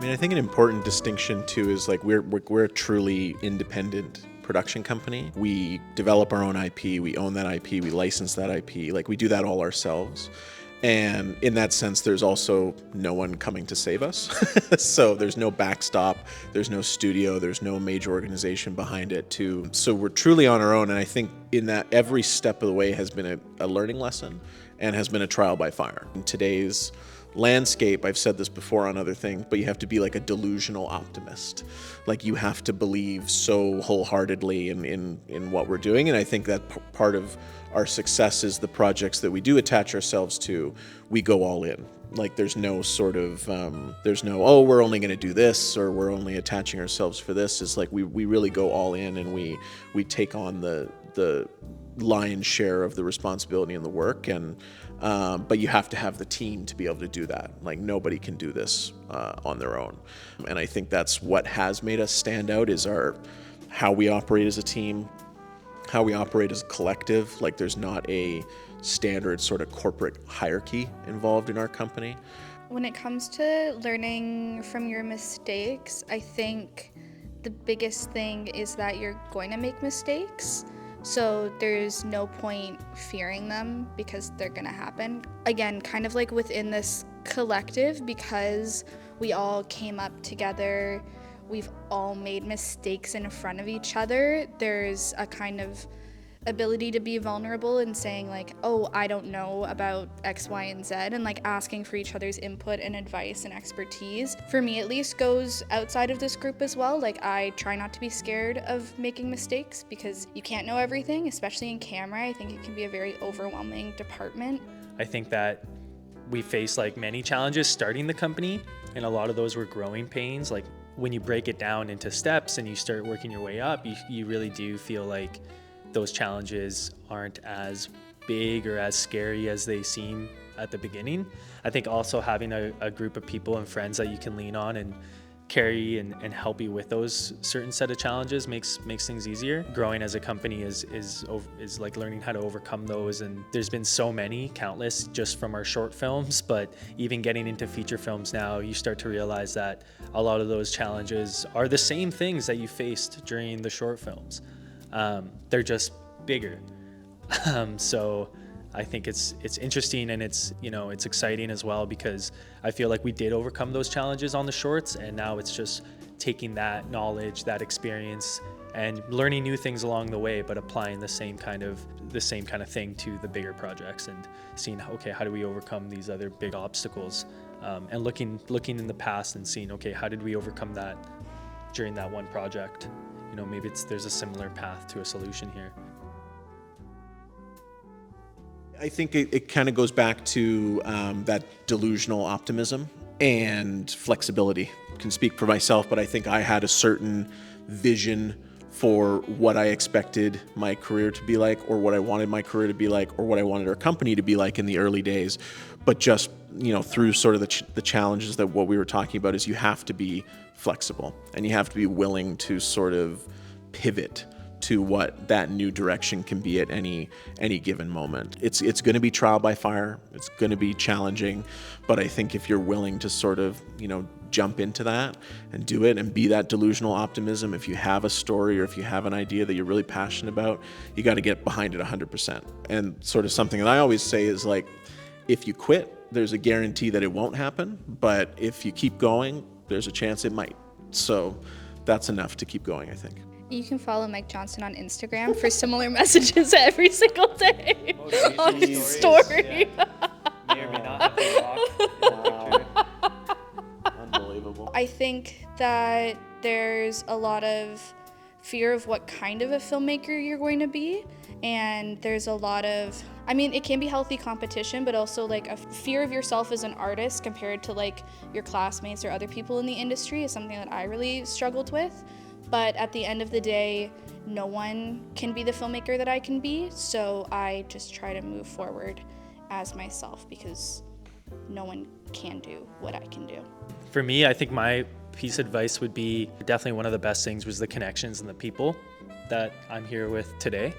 I mean, I think an important distinction too is like we're a truly independent production company. We develop our own IP, we own that IP, we license that IP, like we do that all ourselves. And in that sense, there's also no one coming to save us. So there's no backstop, there's no studio, there's no major organization behind it too. So we're truly on our own. And I think in that every step of the way has been a learning lesson and has been a trial by fire. In today's landscape, I've said this before on other things, but you have to be like a delusional optimist. Like you have to believe so wholeheartedly in what we're doing. And I think that part of our success is the projects that we do attach ourselves to, we go all in. Like there's no sort of, oh, we're only going to do this or we're only attaching ourselves for this. It's like we really go all in and we take on the lion's share of the responsibility and the work. And but you have to have the team to be able to do that. Like nobody can do this on their own. And I think that's what has made us stand out is how we operate as a team, how we operate as a collective. Like there's not a standard sort of corporate hierarchy involved in our company. When it comes to learning from your mistakes, I think the biggest thing is that you're going to make mistakes. So there's no point fearing them because they're gonna happen. Again, kind of like within this collective, because we all came up together, we've all made mistakes in front of each other, there's a kind of ability to be vulnerable and saying like, oh, I don't know about X, Y, and Z, and like asking for each other's input and advice and expertise. For me at least, goes outside of this group as well. Like I try not to be scared of making mistakes because you can't know everything, especially in camera. I think it can be a very overwhelming department. I think that we faced like many challenges starting the company, and a lot of those were growing pains. Like when you break it down into steps and you start working your way up, you really do feel like those challenges aren't as big or as scary as they seem at the beginning. I think also having a group of people and friends that you can lean on and carry and help you with those certain set of challenges makes things easier. Growing as a company is like learning how to overcome those, and there's been so many, countless, just from our short films, but even getting into feature films now, you start to realize that a lot of those challenges are the same things that you faced during the short films. They're just bigger. So I think it's interesting and it's exciting as well, because I feel like we did overcome those challenges on the shorts, and now it's just taking that knowledge, that experience, and learning new things along the way, but applying the same kind of thing to the bigger projects and seeing, okay, how do we overcome these other big obstacles, and looking in the past and seeing, okay, how did we overcome that during that one project? Maybe there's a similar path to a solution here. I think it kind of goes back to that delusional optimism and flexibility. I can speak for myself, but I think I had a certain vision for what I expected my career to be like, or what I wanted my career to be like, or what I wanted our company to be like in the early days. But just, through sort of the challenges that what we were talking about is you have to be flexible and you have to be willing to sort of pivot to what that new direction can be at any given moment. It's going to be trial by fire. It's going to be challenging, but I think if you're willing to sort of, jump into that and do it and be that delusional optimism, if you have a story or if you have an idea that you're really passionate about, you got to get behind it 100%. And sort of something that I always say is like, if you quit, there's a guarantee that it won't happen, but if you keep going, there's a chance it might. So that's enough to keep going, I think. You can follow Mike Johnston on Instagram for similar messages every single day on his story. Yeah. May or may not have the rock. Unbelievable. I think that there's a lot of fear of what kind of a filmmaker you're going to be, and there's a lot of, it can be healthy competition, but also like a fear of yourself as an artist compared to like your classmates or other people in the industry is something that I really struggled with. But at the end of the day, no one can be the filmmaker that I can be, so I just try to move forward as myself because no one can do what I can do. For me, I think my piece of advice would be definitely one of the best things was the connections and the people that I'm here with today.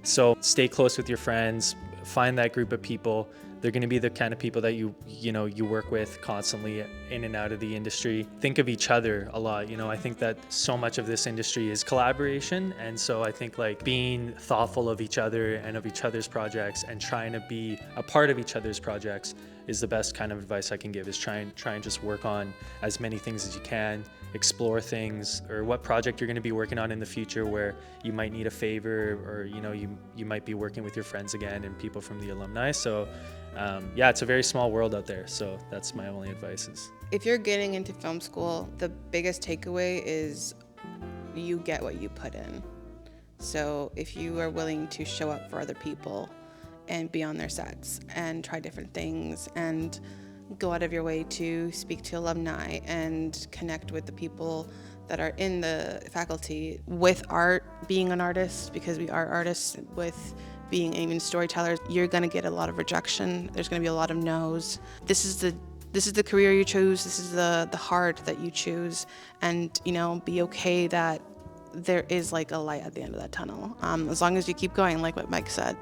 So stay close with your friends, find that group of people They're going to be the kind of people that you work with constantly in and out of the industry. Think of each other a lot. I think that so much of this industry is collaboration. And so I think like being thoughtful of each other and of each other's projects and trying to be a part of each other's projects is the best kind of advice I can give, is try and just work on as many things as you can, explore things, or what project you're going to be working on in the future where you might need a favor, or you might be working with your friends again and people from the alumni. So it's a very small world out there. So that's my only advice. Is if you're getting into film school, the biggest takeaway is you get what you put in. So if you are willing to show up for other people and be on their sets and try different things and go out of your way to speak to alumni and connect with the people that are in the faculty with art, being an artist, because we are artists, with being even storytellers, you're gonna get a lot of rejection. There's gonna be a lot of no's. This is the career you choose. This is the heart that you choose, and be okay that there is like a light at the end of that tunnel. As long as you keep going, like what Mike said.